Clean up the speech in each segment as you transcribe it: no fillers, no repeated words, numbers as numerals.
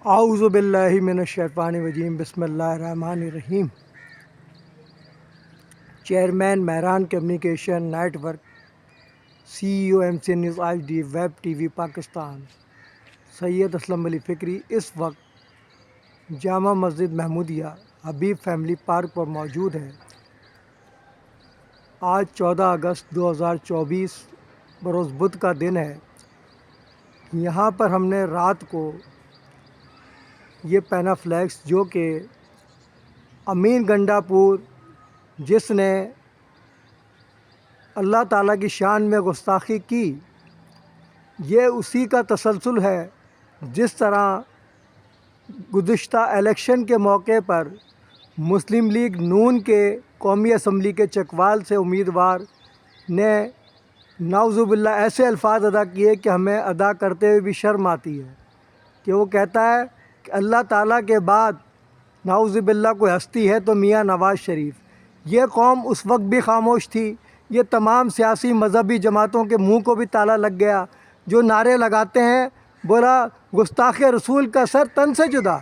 اعوذ باللہ من الشیطان الرجیم بسم اللہ الرحمن الرحیم۔ Chairman Mehran communication net, C E O M C news I D web T V Pakistan Syed Aslam Ali Fikri اس وقت جامع مسجد محمودیہ حبیب فیملی پارک پر موجود ہے۔ آج 14 اگست 2024 بروز بدھ کا دن ہے۔ یہاں پر ہم نے رات کو یہ پینافلیکس جو کہ امین گنڈا پور جس نے اللہ تعالیٰ کی شان میں گستاخی کی، یہ اسی کا تسلسل ہے جس طرح گزشتہ الیکشن کے موقع پر مسلم لیگ نون کے قومی اسمبلی کے چکوال سے امیدوار نے نعوذ باللہ ایسے الفاظ ادا کیے کہ ہمیں ادا کرتے ہوئے بھی شرم آتی ہے، کہ وہ کہتا ہے کہ اللہ تعالیٰ کے بعد نعوذ باللہ کوئی ہستی ہے تو میاں نواز شریف۔ یہ قوم اس وقت بھی خاموش تھی، یہ تمام سیاسی مذہبی جماعتوں کے منہ کو بھی تالا لگ گیا جو نعرے لگاتے ہیں، بولا گستاخ رسول کا سر تن سے جدا۔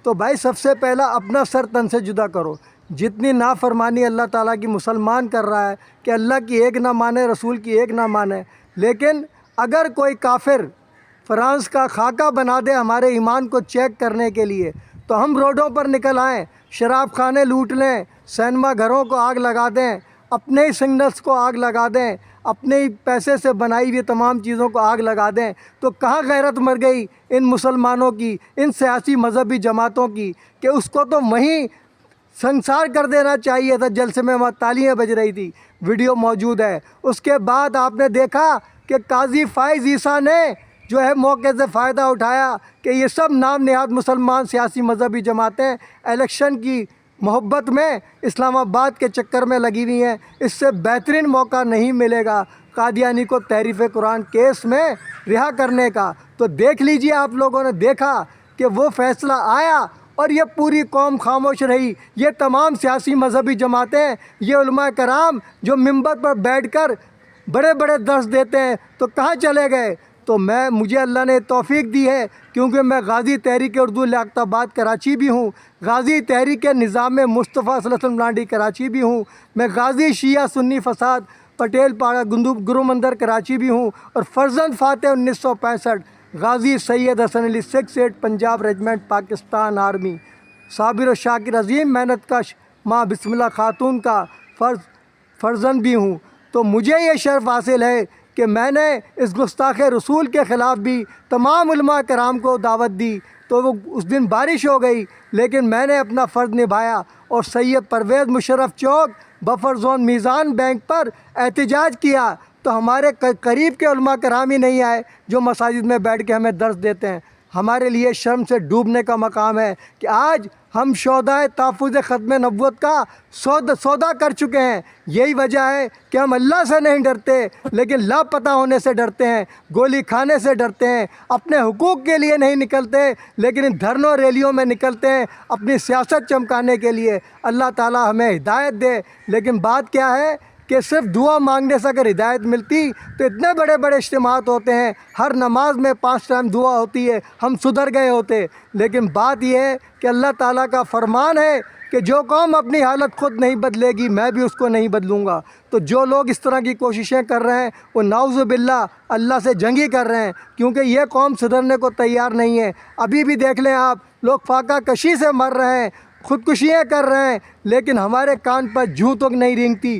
تو بھائی سب سے پہلا اپنا سر تن سے جدا کرو۔ جتنی نافرمانی اللہ تعالیٰ کی مسلمان کر رہا ہے کہ اللہ کی ایک نہ مانے، رسول کی ایک نہ مانے، لیکن اگر کوئی کافر فرانس کا خاکہ بنا دے ہمارے ایمان کو چیک کرنے کے لیے تو ہم روڈوں پر نکل آئیں، شراب خانے لوٹ لیں، سینما گھروں کو آگ لگا دیں، اپنے ہی سگنلس کو آگ لگا دیں، اپنے ہی پیسے سے بنائی ہوئی تمام چیزوں کو آگ لگا دیں، تو کہاں غیرت مر گئی ان مسلمانوں کی، ان سیاسی مذہبی جماعتوں کی، کہ اس کو تو وہیں سنسار کر دینا چاہیے تھا جلسے میں، وہاں تالیاں بج رہی تھی، ویڈیو موجود ہے۔ اس کے بعد آپ نے دیکھا کہ قاضی فائز عیسیٰ نے جو ہے موقع سے فائدہ اٹھایا کہ یہ سب نام نہاد مسلمان سیاسی مذہبی جماعتیں الیکشن کی محبت میں اسلام آباد کے چکر میں لگی ہوئی ہیں، اس سے بہترین موقع نہیں ملے گا قادیانی کو تحریف قرآن کیس میں رہا کرنے کا۔ تو دیکھ لیجئے، آپ لوگوں نے دیکھا کہ وہ فیصلہ آیا اور یہ پوری قوم خاموش رہی۔ یہ تمام سیاسی مذہبی جماعتیں، یہ علماء کرام جو منبر پر بیٹھ کر بڑے بڑے درس دیتے ہیں، تو کہاں چلے گئے؟ تو مجھے اللہ نے توفیق دی ہے کیونکہ میں غازی تحریک اردو لیاقت آباد کراچی بھی ہوں، غازی تحریک نظام مصطفیٰ صلی اللہ علیہ وسلم لانڈی کراچی بھی ہوں، میں غازی شیعہ سنی فساد پٹیل پاڑا گرو مندر کراچی بھی ہوں، اور فرزند فاتح 1965 غازی سید حسن علی 68 پنجاب ریجمنٹ پاکستان آرمی، صابر و شاکر عظیم محنت کش ماں بسم اللہ خاتون کا فرزند بھی ہوں۔ تو مجھے یہ شرف حاصل ہے کہ میں نے اس گستاخ رسول کے خلاف بھی تمام علماء کرام کو دعوت دی، تو وہ اس دن بارش ہو گئی لیکن میں نے اپنا فرض نبھایا، اور سید پرویز مشرف چوک بفر زون میزان بینک پر احتجاج کیا، تو ہمارے قریب کے علماء کرام ہی نہیں آئے جو مساجد میں بیٹھ کے ہمیں درس دیتے ہیں۔ ہمارے لیے شرم سے ڈوبنے کا مقام ہے کہ آج ہم شہدائے تحفظ ختم نبوت کا سودا کر چکے ہیں۔ یہی وجہ ہے کہ ہم اللہ سے نہیں ڈرتے لیکن لاپتہ ہونے سے ڈرتے ہیں، گولی کھانے سے ڈرتے ہیں، اپنے حقوق کے لیے نہیں نکلتے لیکن ان دھرنوں ریلیوں میں نکلتے ہیں اپنی سیاست چمکانے کے لیے۔ اللہ تعالیٰ ہمیں ہدایت دے، لیکن بات کیا ہے کہ صرف دعا مانگنے سے اگر ہدایت ملتی تو اتنے بڑے بڑے اجتماعات ہوتے ہیں، ہر نماز میں 5 ٹائم دعا ہوتی ہے، ہم سدھر گئے ہوتے۔ لیکن بات یہ ہے کہ اللہ تعالیٰ کا فرمان ہے کہ جو قوم اپنی حالت خود نہیں بدلے گی میں بھی اس کو نہیں بدلوں گا۔ تو جو لوگ اس طرح کی کوششیں کر رہے ہیں وہ نعوذ باللہ اللہ سے جنگی کر رہے ہیں، کیونکہ یہ قوم سدھرنے کو تیار نہیں ہے۔ ابھی بھی دیکھ لیں آپ، لوگ فاقہ کشی سے مر رہے ہیں، خودکشیاں کر رہے ہیں، لیکن ہمارے کان پر جوں تک نہیں رینگتی۔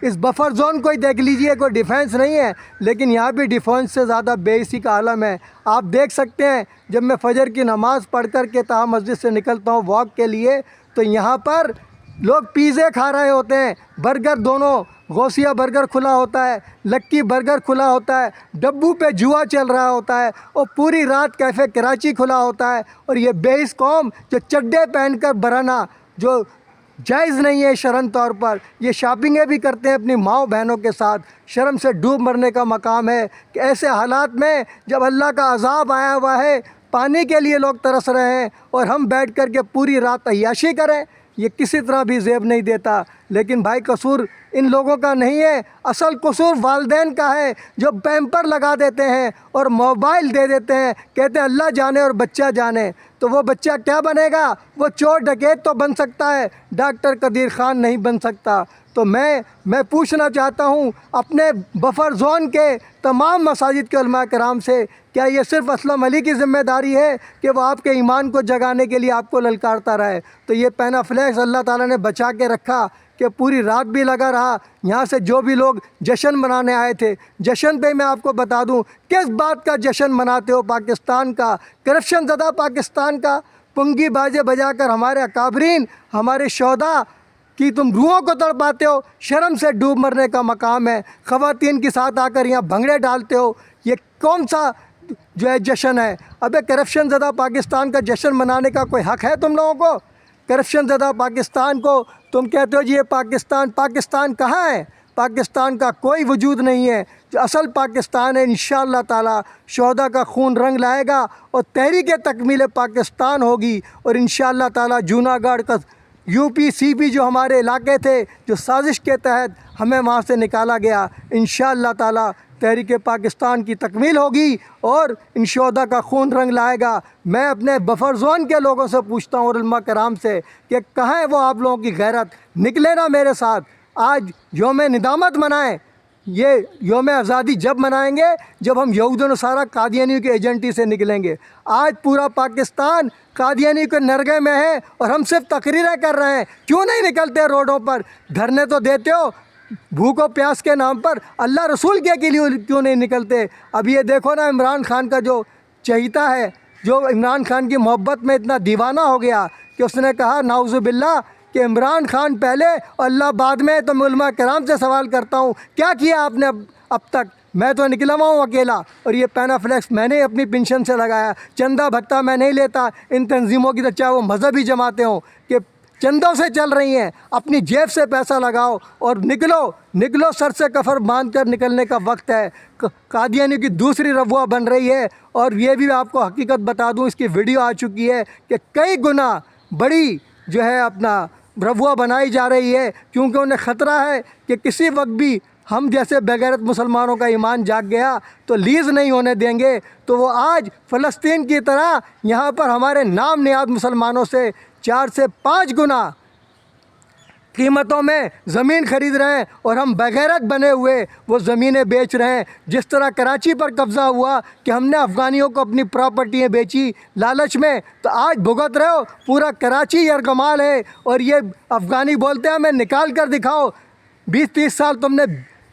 اس بفر زون کو ہی دیکھ لیجئے، کوئی ڈیفینس نہیں ہے لیکن یہاں بھی ڈیفینس سے زیادہ بے حسی کا عالم ہے۔ آپ دیکھ سکتے ہیں جب میں فجر کی نماز پڑھ کر کے تہا مسجد سے نکلتا ہوں واک کے لیے، تو یہاں پر لوگ پیزے کھا رہے ہوتے ہیں، برگر، دونوں غوثیہ برگر کھلا ہوتا ہے، لکی برگر کھلا ہوتا ہے، ڈبو پہ جوا چل رہا ہوتا ہے، اور پوری رات کیفے کراچی کھلا ہوتا ہے، اور یہ بے حس قوم جو چڈے پہن کر برانا جو جائز نہیں ہے شرعن طور پر، یہ شاپنگیں بھی کرتے ہیں اپنی ماؤں بہنوں کے ساتھ، شرم سے ڈوب مرنے کا مقام ہے کہ ایسے حالات میں جب اللہ کا عذاب آیا ہوا ہے، پانی کے لیے لوگ ترس رہے ہیں اور ہم بیٹھ کر کے پوری رات عیاشی کریں۔ یہ کسی طرح بھی زیب نہیں دیتا۔ لیکن بھائی قصور ان لوگوں کا نہیں ہے، اصل قصور والدین کا ہے، جو پیمپر لگا دیتے ہیں اور موبائل دے دیتے ہیں، کہتے ہیں اللہ جانے اور بچہ جانے۔ تو وہ بچہ کیا بنے گا؟ وہ چور ڈکیت تو بن سکتا ہے، ڈاکٹر قدیر خان نہیں بن سکتا۔ تو میں پوچھنا چاہتا ہوں اپنے بفر زون کے تمام مساجد کے علماء کرام سے، کیا یہ صرف اسلم علی کی ذمہ داری ہے کہ وہ آپ کے ایمان کو جگانے کے لیے آپ کو للکارتا رہے؟ تو یہ پینافلیکس اللہ تعالیٰ نے بچا کے رکھا کہ پوری رات بھی لگا رہا۔ یہاں سے جو بھی لوگ جشن منانے آئے تھے، جشن پہ میں آپ کو بتا دوں کس بات کا جشن مناتے ہو؟ پاکستان کا، کرپشن زدہ پاکستان کا۔ پنگی باجے بجا کر ہمارے اکابرین، ہمارے شہداء کی تم روحوں کو تڑپاتے ہو، شرم سے ڈوب مرنے کا مقام ہے۔ خواتین کے ساتھ آ کر یہاں بھنگڑے ڈالتے ہو، یہ کون سا جو ہے جشن ہے؟ ابے کرپشن زدہ پاکستان کا جشن منانے کا کوئی حق ہے تم لوگوں کو؟ کرپشن زدہ پاکستان کو تم کہتے ہو جی یہ پاکستان کہاں ہے؟ پاکستان کا کوئی وجود نہیں ہے۔ جو اصل پاکستان ہے انشاءاللہ تعالی شہداء کا خون رنگ لائے گا اور تحریک تکمیل پاکستان ہوگی، اور انشاءاللہ تعالی جوناگڑھ کا UP CP جو ہمارے علاقے تھے، جو سازش کے تحت ہمیں وہاں سے نکالا گیا، انشاءاللہ تعالی تحریک پاکستان کی تکمیل ہوگی اور ان شہداء کا خون رنگ لائے گا۔ میں اپنے بفر زون کے لوگوں سے پوچھتا ہوں اور علماء کرام سے کہ کہاں ہے وہ آپ لوگوں کی غیرت؟ نکلے نا میرے ساتھ، آج یوم ندامت منائیں۔ یہ یوم آزادی جب منائیں گے جب ہم یہود و نصارہ قادیانیوں کے ایجنٹی سے نکلیں گے۔ آج پورا پاکستان قادیانی کے نرگے میں ہے اور ہم صرف تقریریں کر رہے ہیں۔ کیوں نہیں نکلتے روڈوں پر؟ دھرنے تو دیتے ہو بھوک و پیاس کے نام پر، اللہ رسول کے لیے کیوں نہیں نکلتے؟ اب یہ دیکھو نا عمران خان کا جو چہیتا ہے، جو عمران خان کی محبت میں اتنا دیوانہ ہو گیا کہ اس نے کہا نعوذ باللہ کہ عمران خان پہلے اور اللہ بعد میں۔ تو میں علماء کرام سے سوال کرتا ہوں کیا کیا آپ نے اب تک؟ میں تو نکلا ہوں اکیلا، اور یہ پینافلیکس میں نے اپنی پنشن سے لگایا، چندہ بھتہ میں نہیں لیتا ان تنظیموں کی، تو چاہے وہ مذہبی جماعتیں ہوں کہ چندوں سے چل رہی ہیں۔ اپنی جیب سے پیسہ لگاؤ اور نکلو، سر سے کفر باندھ کر نکلنے کا وقت ہے۔ قادیانیوں کی دوسری ربوہ بن رہی ہے، اور یہ بھی آپ کو حقیقت بتا دوں، اس کی ویڈیو آ چکی ہے کہ کئی گنا بڑی جو ہے اپنا ربوہ بنائی جا رہی ہے، کیونکہ انہیں خطرہ ہے کہ کسی وقت بھی ہم جیسے بغیرت مسلمانوں کا ایمان جاگ گیا تو لیز نہیں ہونے دیں گے۔ تو وہ آج فلسطین کی طرح یہاں پر ہمارے نام نیاد مسلمانوں سے 4 سے 5 گنا قیمتوں میں زمین خرید رہے ہیں، اور ہم بغیرت بنے ہوئے وہ زمینیں بیچ رہے ہیں۔ جس طرح کراچی پر قبضہ ہوا کہ ہم نے افغانیوں کو اپنی پراپرٹیاں بیچی لالچ میں، تو آج بھگت رہے ہو۔ پورا کراچی یرغمال ہے، اور یہ افغانی بولتے ہیں ہمیں نکال کر دکھاؤ۔ 20-30 سال تم نے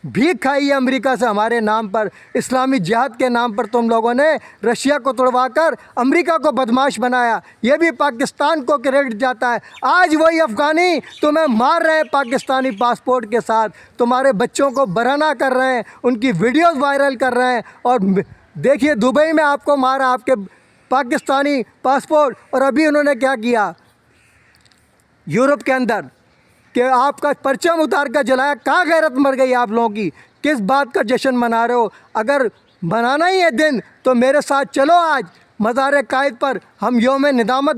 بھیک کھائی ہے امریکہ سے ہمارے نام پر، اسلامی جہاد کے نام پر تم لوگوں نے رشیا کو توڑوا کر امریکہ کو بدماش بنایا۔ یہ بھی پاکستان کو کریڈٹ جاتا ہے۔ آج وہی افغانی تمہیں مار رہے ہیں پاکستانی پاسپورٹ کے ساتھ، تمہارے بچوں کو برہنہ کر رہے ہیں، ان کی ویڈیوز وائرل کر رہے ہیں۔ اور دیکھیے دبئی میں آپ کو مارا آپ کے پاکستانی پاسپورٹ، اور ابھی انہوں نے کیا کیا یورپ کے اندر کہ آپ کا پرچم اتار کر جلایا۔ کہاں غیرت مر گئی آپ لوگوں کی؟ کس بات کا جشن منا رہے ہو؟ اگر منانا ہی ہے دن تو میرے ساتھ چلو، آج مزار قائد پر ہم یوم ندامت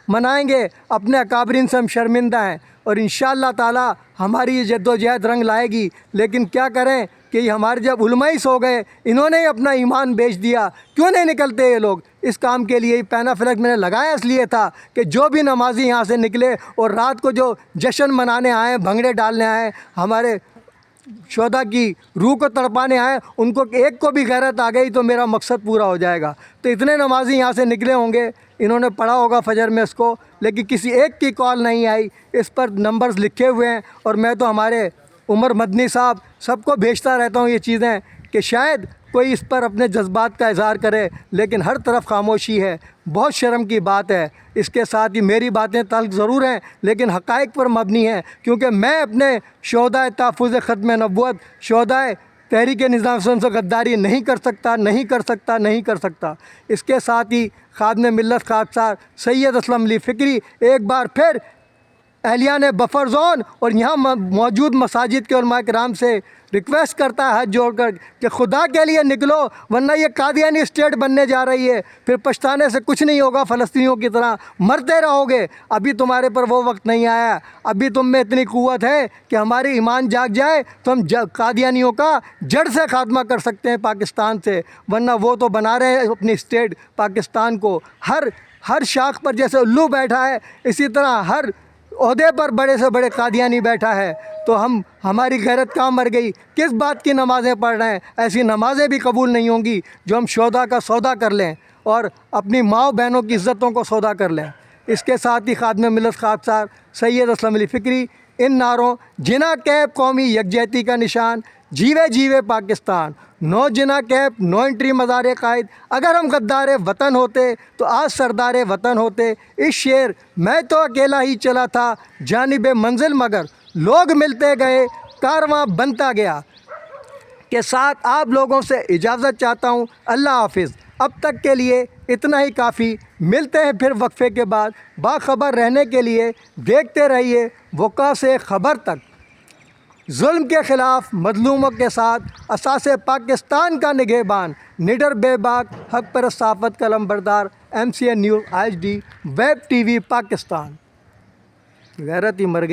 منائیں گے۔ اپنے اکابرین سے ہم شرمندہ ہیں، اور انشاءاللہ تعالی ہماری یہ جد و جہد رنگ لائے گی۔ لیکن کیا کریں کہ یہ ہمارے جب علماء ہی سو گئے، انہوں نے اپنا ایمان بیچ دیا۔ کیوں نہیں نکلتے یہ لوگ اس کام کے لیے؟ پینافلیکس میں نے لگایا اس لیے تھا کہ جو بھی نمازی یہاں سے نکلے اور رات کو جو جشن منانے آئے، بھنگڑے ڈالنے آئے، ہمارے شہداء کی روح کو تڑپانے آئے، ان کو ایک کو بھی غیرت آ گئی تو میرا مقصد پورا ہو جائے گا۔ تو اتنے نمازی یہاں سے نکلے ہوں گے، انہوں نے پڑھا ہوگا فجر میں اس کو، لیکن کسی ایک کی کال نہیں آئی۔ اس پر نمبرز لکھے ہوئے ہیں، اور میں تو ہمارے عمر مدنی صاحب سب کو بھیجتا رہتا ہوں یہ چیزیں کہ شاید کوئی اس پر اپنے جذبات کا اظہار کرے، لیکن ہر طرف خاموشی ہے۔ بہت شرم کی بات ہے۔ اس کے ساتھ ہی میری باتیں تلخ ضرور ہیں لیکن حقائق پر مبنی ہیں، کیونکہ میں اپنے شہداء تحفظ ختم نبوت، شہداء تحریک نظام سے غداری نہیں کر سکتا۔ اس کے ساتھ ہی خادم ملت خاکسار سید اسلم علی فکری ایک بار پھر اہلیان بفر زون اور یہاں موجود مساجد کے علماء کرام سے ریکویسٹ کرتا ہے ہاتھ جوڑ کر کہ خدا کے لیے نکلو، ورنہ یہ قادیانی اسٹیٹ بننے جا رہی ہے، پھر پچھتانے سے کچھ نہیں ہوگا، فلسطینیوں کی طرح مرتے رہو گے۔ ابھی تمہارے پر وہ وقت نہیں آیا، ابھی تم میں اتنی قوت ہے کہ ہماری ایمان جاگ جائے تو ہم قادیانیوں کا جڑ سے خاتمہ کر سکتے ہیں پاکستان سے، ورنہ وہ تو بنا رہے ہیں اپنی اسٹیٹ پاکستان کو، ہر شاخ پر جیسے الو بیٹھا ہے اسی طرح ہر عہدے پر بڑے سے بڑے قادیانی بیٹھا ہے۔ تو ہماری غیرت کہاں مر گئی؟ کس بات کی نمازیں پڑھ رہے ہیں؟ ایسی نمازیں بھی قبول نہیں ہوں گی جو ہم شہداء کا سودا کر لیں اور اپنی ماں بہنوں کی عزتوں کو سودا کر لیں۔ اس کے ساتھ ہی خادم ملت خاکسار سید اسلم علی فکری ان نعروں جنا کیپ قومی یکجہتی کا نشان، جیوے جیوے پاکستان، نو جنا کیپ نو انٹری مزار قائد، اگر ہم غدار وطن ہوتے تو آج سردار وطن ہوتے۔ اس شعر میں تو اکیلا ہی چلا تھا جانب منزل مگر لوگ ملتے گئے کارواں بنتا گیا کے ساتھ آپ لوگوں سے اجازت چاہتا ہوں۔ اللہ حافظ۔ اب تک کے لیے اتنا ہی کافی، ملتے ہیں پھر وقفے کے بعد۔ باخبر رہنے کے لیے دیکھتے رہیے وقا سے خبر تک، ظلم کے خلاف مظلوموں کے ساتھ اساس پاکستان کا نگہبان، نڈر بے باک حق پر صحافت کا علمبردار، MCN news HD web TV Pakistan. غیرت ہی مر گئی۔